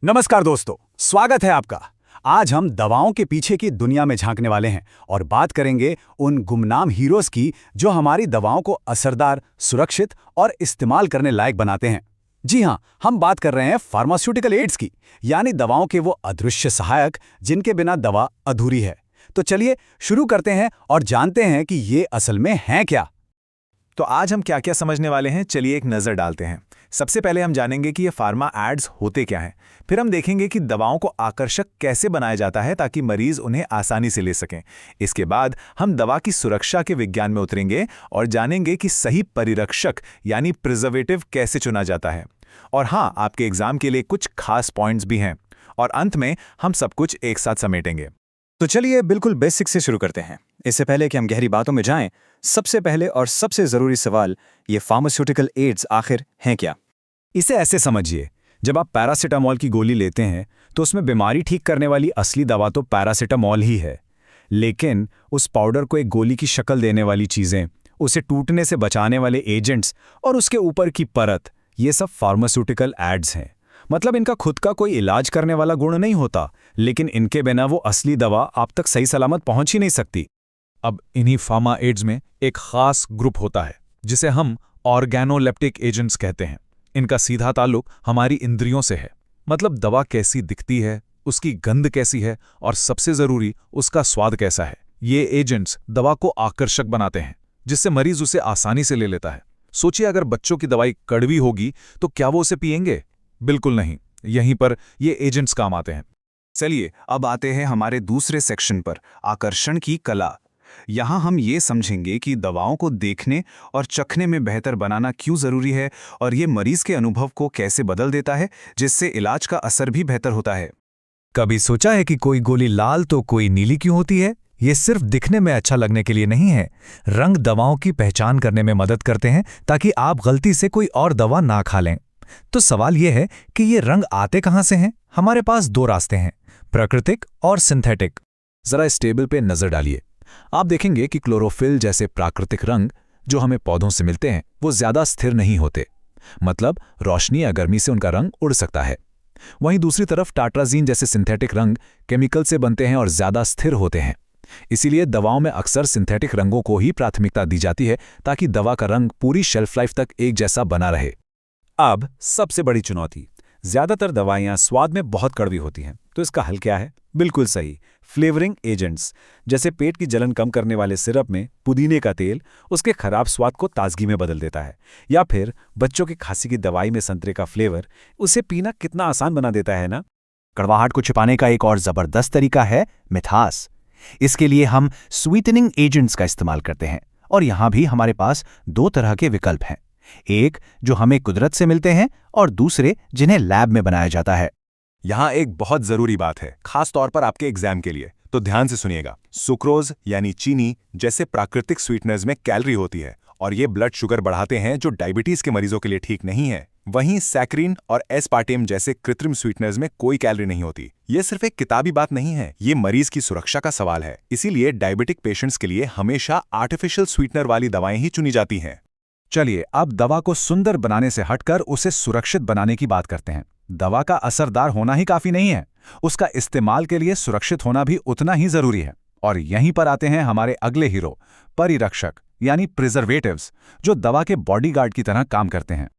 नमस्कार दोस्तों, स्वागत है आपका। आज हम दवाओं के पीछे की दुनिया में झांकने वाले हैं और बात करेंगे उन गुमनाम हीरोज की जो हमारी दवाओं को असरदार, सुरक्षित और इस्तेमाल करने लायक बनाते हैं। जी हाँ, हम बात कर रहे हैं फार्मास्यूटिकल एड्स की, यानी दवाओं के वो अदृश्य सहायक जिनके बिना दवा अधूरी है। तो चलिए शुरू करते हैं और जानते हैं कि ये असल में हैं क्या। तो आज हम क्या क्या समझने वाले हैं, चलिए एक नज़र डालते हैं। सबसे पहले हम जानेंगे कि ये फार्मा एड्स होते क्या हैं। फिर हम देखेंगे कि दवाओं को आकर्षक कैसे बनाया जाता है ताकि मरीज उन्हें आसानी से ले सकें। इसके बाद हम दवा की सुरक्षा के विज्ञान में उतरेंगे और जानेंगे कि सही परिरक्षक यानी प्रिजर्वेटिव कैसे चुना जाता है। और हाँ, आपके एग्जाम के लिए कुछ खास पॉइंट्स भी हैं। और अंत में हम सब कुछ एक साथ समेटेंगे। तो चलिए बिल्कुल बेसिक से शुरू करते हैं। इससे पहले कि हम गहरी बातों में जाएं, सबसे पहले और सबसे ज़रूरी सवाल, ये फार्मास्यूटिकल एड्स आखिर हैं क्या? इसे ऐसे समझिए, जब आप पैरासिटामोल की गोली लेते हैं तो उसमें बीमारी ठीक करने वाली असली दवा तो पैरासिटामोल ही है, लेकिन उस पाउडर को एक गोली की शक्ल देने वाली चीज़ें, उसे टूटने से बचाने वाले एजेंट्स और उसके ऊपर की परत, ये सब फार्मास्यूटिकल एड्स हैं। मतलब इनका खुद का कोई इलाज करने वाला गुण नहीं होता, लेकिन इनके बिना वो असली दवा आप तक सही सलामत पहुंच ही नहीं सकती। अब इन्हीं फार्मा एड्स में एक खास ग्रुप होता है जिसे हम ऑर्गेनोलेप्टिक एजेंट्स कहते हैं। इनका सीधा ताल्लुक हमारी इंद्रियों से है। मतलब दवा कैसी दिखती है, उसकी गंध कैसी है और सबसे जरूरी उसका स्वाद कैसा है। ये एजेंट्स दवा को आकर्षक बनाते हैं जिससे मरीज उसे आसानी से ले लेता है। सोचिए, अगर बच्चों की दवाई कड़वी होगी तो क्या वो उसे पिएंगे? बिल्कुल नहीं। यहीं पर ये एजेंट्स काम आते हैं। चलिए अब आते हैं हमारे दूसरे सेक्शन पर, आकर्षण की कला। यहाँ हम ये समझेंगे कि दवाओं को देखने और चखने में बेहतर बनाना क्यों ज़रूरी है और ये मरीज के अनुभव को कैसे बदल देता है, जिससे इलाज का असर भी बेहतर होता है। कभी सोचा है कि कोई गोली लाल तो कोई नीली क्यों होती है? ये सिर्फ दिखने में अच्छा लगने के लिए नहीं है। रंग दवाओं की पहचान करने में मदद करते हैं ताकि आप गलती से कोई और दवा ना खा लें। तो सवाल यह है कि ये रंग आते कहाँ से हैं? हमारे पास दो रास्ते हैं, प्राकृतिक और सिंथेटिक। जरा इस टेबल पे नजर डालिए। आप देखेंगे कि क्लोरोफिल जैसे प्राकृतिक रंग जो हमें पौधों से मिलते हैं वो ज्यादा स्थिर नहीं होते। मतलब रोशनी या गर्मी से उनका रंग उड़ सकता है। वहीं दूसरी तरफ टाट्राजीन जैसे सिंथेटिक रंग केमिकल से बनते हैं और ज्यादा स्थिर होते हैं। इसीलिए दवाओं में अक्सर सिंथेटिक रंगों को ही प्राथमिकता दी जाती है ताकि दवा का रंग पूरी शेल्फ लाइफ तक एक जैसा बना रहे। अब सबसे बड़ी चुनौती, ज्यादातर दवाइयां स्वाद में बहुत कड़वी होती हैं, तो इसका हल क्या है? बिल्कुल सही, फ्लेवरिंग एजेंट्स। जैसे पेट की जलन कम करने वाले सिरप में पुदीने का तेल उसके खराब स्वाद को ताजगी में बदल देता है, या फिर बच्चों की खांसी की दवाई में संतरे का फ्लेवर उसे पीना कितना आसान बना देता है ना। कड़वाहट को छिपाने का एक और जबरदस्त तरीका है मिठास। इसके लिए हम स्वीटनिंग एजेंट्स का इस्तेमाल करते हैं और यहाँ भी हमारे पास दो तरह के विकल्प हैं, एक जो हमें कुदरत से मिलते हैं और दूसरे जिन्हें लैब में बनाया जाता है। यहाँ एक बहुत ज़रूरी बात है, खास तौर पर आपके एग्जाम के लिए, तो ध्यान से सुनिएगा। सुक्रोज यानी चीनी जैसे प्राकृतिक स्वीटनर्स में कैलोरी होती है और ये ब्लड शुगर बढ़ाते हैं जो डायबिटीज के मरीजों के लिए ठीक नहीं है। वहीं सैक्रिन और एस्पार्टेम जैसे कृत्रिम स्वीटनर्स में कोई कैलोरी नहीं होती। ये सिर्फ एक किताबी बात नहीं है, ये मरीज की सुरक्षा का सवाल है। इसीलिए डायबिटिक पेशेंट्स के लिए हमेशा आर्टिफिशियल स्वीटनर वाली दवाएं ही चुनी जाती हैं। चलिए अब दवा को सुंदर बनाने से हटकर उसे सुरक्षित बनाने की बात करते हैं। दवा का असरदार होना ही काफी नहीं है, उसका इस्तेमाल के लिए सुरक्षित होना भी उतना ही जरूरी है। और यहीं पर आते हैं हमारे अगले हीरो, परिरक्षक यानी प्रिजर्वेटिव्स, जो दवा के बॉडीगार्ड की तरह काम करते हैं।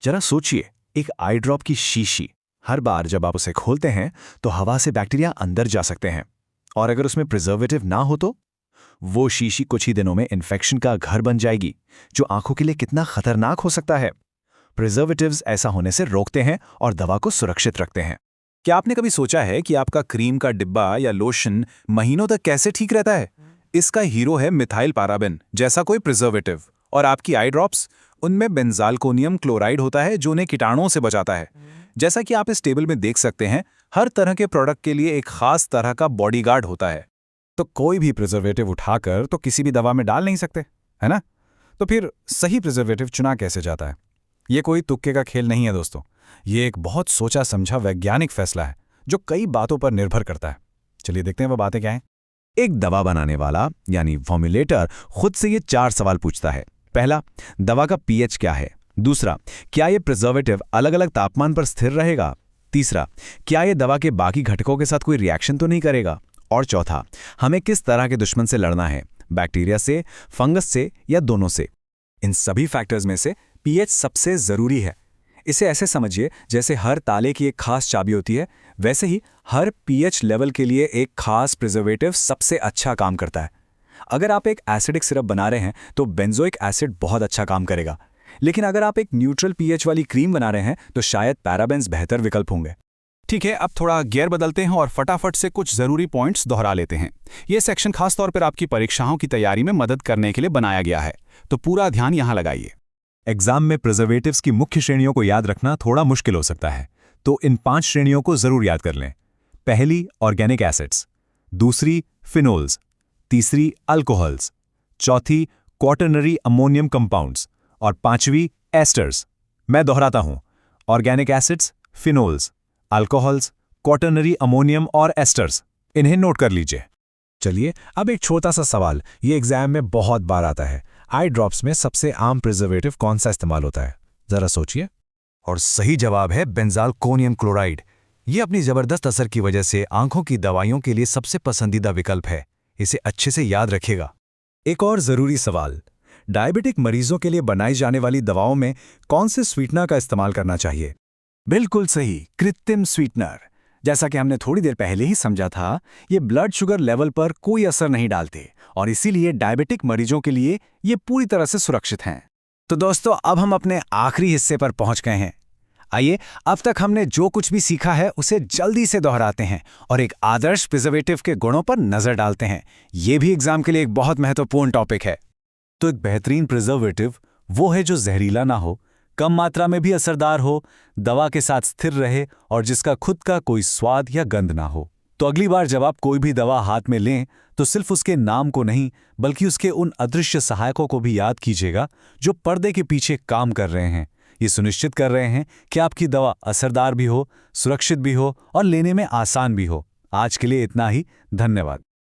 जरा सोचिए, एक आई ड्रॉप की शीशी, हर बार जब आप उसे खोलते हैं तो हवा से बैक्टीरिया अंदर जा सकते हैं, और अगर उसमें प्रिजर्वेटिव ना हो तो वो शीशी कुछ ही दिनों में इन्फेक्शन का घर बन जाएगी, जो आंखों के लिए कितना खतरनाक हो सकता है। प्रिजर्वेटिव्स ऐसा होने से रोकते हैं और दवा को सुरक्षित रखते हैं। क्या आपने कभी सोचा है कि आपका क्रीम का डिब्बा या लोशन महीनों तक कैसे ठीक रहता है? इसका हीरो है मिथाइल पाराबेन जैसा कोई प्रिजर्वेटिव। और आपकी आई ड्रॉप्स, उनमें बेंजालकोनियम क्लोराइड होता है जो उन्हें कीटाणुओं से बचाता है। जैसा कि आप इस टेबल में देख सकते हैं, हर तरह के प्रोडक्ट के लिए एक खास तरह का बॉडीगार्ड होता है। तो कोई भी प्रिजर्वेटिव उठाकर तो किसी भी दवा में डाल नहीं सकते, है ना? तो फिर सही प्रिजर्वेटिव चुना कैसे जाता है? ये कोई तुक्के का खेल नहीं है दोस्तों, ये एक बहुत सोचा समझा वैज्ञानिक फैसला है जो कई बातों पर निर्भर करता है। चलिए देखते हैं वो बातें क्या हैं। एक दवा बनाने वाला यानी फॉर्मुलेटर खुद से ये 4 सवाल पूछता है। पहला, दवा का पीएच क्या है? दूसरा, क्या ये प्रिजर्वेटिव अलग अलग तापमान पर स्थिर रहेगा? तीसरा, क्या ये दवा के बाकी घटकों के साथ कोई रिएक्शन तो नहीं करेगा? और चौथा, हमें किस तरह के दुश्मन से लड़ना है, बैक्टीरिया से, फंगस से या दोनों से? इन सभी फैक्टर्स में से पीएच सबसे ज़रूरी है। इसे ऐसे समझिए जैसे हर ताले की एक खास चाबी होती है, वैसे ही हर पीएच लेवल के लिए एक खास प्रिजर्वेटिव सबसे अच्छा काम करता है। अगर आप एक एसिडिक सिरप बना रहे हैं तो बेंजोइक एसिड बहुत अच्छा काम करेगा, लेकिन अगर आप एक न्यूट्रल पीएच वाली क्रीम बना रहे हैं तो शायद पैराबेन्स बेहतर विकल्प होंगे। ठीक है, अब थोड़ा गियर बदलते हैं और फटाफट से कुछ ज़रूरी पॉइंट्स दोहरा लेते हैं। ये सेक्शन खास तौर पर आपकी परीक्षाओं की तैयारी में मदद करने के लिए बनाया गया है, तो पूरा ध्यान यहाँ लगाइए। एग्जाम में प्रिजर्वेटिव्स की मुख्य श्रेणियों को याद रखना थोड़ा मुश्किल हो सकता है, तो इन 5 श्रेणियों को जरूर याद कर लें। पहली, ऑर्गेनिक एसिड्स। दूसरी, फिनोल्स। तीसरी, अल्कोहल्स। चौथी, क्वाटरनरी अमोनियम कंपाउंड्स। और 5वीं, एस्टर्स। मैं दोहराता हूं, organic acids, phenols, alcohols, quaternary ammonium और एस्टर्स। इन्हें नोट कर लीजिए। चलिए, अब एक छोटा सा सवाल, ये एग्जाम में बहुत बार आता है। आई ड्रॉप्स में सबसे आम प्रिजर्वेटिव कौन सा इस्तेमाल होता है? जरा सोचिए। और सही जवाब है बेंजालकोनियम क्लोराइड। ये अपनी जबरदस्त असर की वजह से आंखों की दवाइयों के लिए सबसे पसंदीदा विकल्प है। इसे अच्छे से याद रखिएगा। एक और जरूरी सवाल, डायबिटिक मरीजों के लिए बनाई जाने वाली दवाओं में कौन से स्वीटनर का इस्तेमाल करना चाहिए? बिल्कुल सही, कृत्रिम स्वीटनर। जैसा कि हमने थोड़ी देर पहले ही समझा था, ये ब्लड शुगर लेवल पर कोई असर नहीं डालते और इसीलिए डायबिटिक मरीजों के लिए ये पूरी तरह से सुरक्षित हैं। तो दोस्तों, अब हम अपने आखिरी हिस्से पर पहुंच गए हैं। आइए, अब तक हमने जो कुछ भी सीखा है उसे जल्दी से दोहराते हैं और एक आदर्श प्रिजर्वेटिव के गुणों पर नजर डालते हैं। ये भी एग्जाम के लिए एक बहुत महत्वपूर्ण टॉपिक है। तो एक बेहतरीन प्रिजर्वेटिव वो है जो जहरीला ना हो, कम मात्रा में भी असरदार हो, दवा के साथ स्थिर रहे और जिसका खुद का कोई स्वाद या गंध ना हो। तो अगली बार जब आप कोई भी दवा हाथ में लें तो सिर्फ उसके नाम को नहीं, बल्कि उसके उन अदृश्य सहायकों को भी याद कीजिएगा जो पर्दे के पीछे काम कर रहे हैं। ये सुनिश्चित कर रहे हैं कि आपकी दवा असरदार भी हो, सुरक्षित भी हो और लेने में आसान भी हो। आज के लिए इतना ही। धन्यवाद।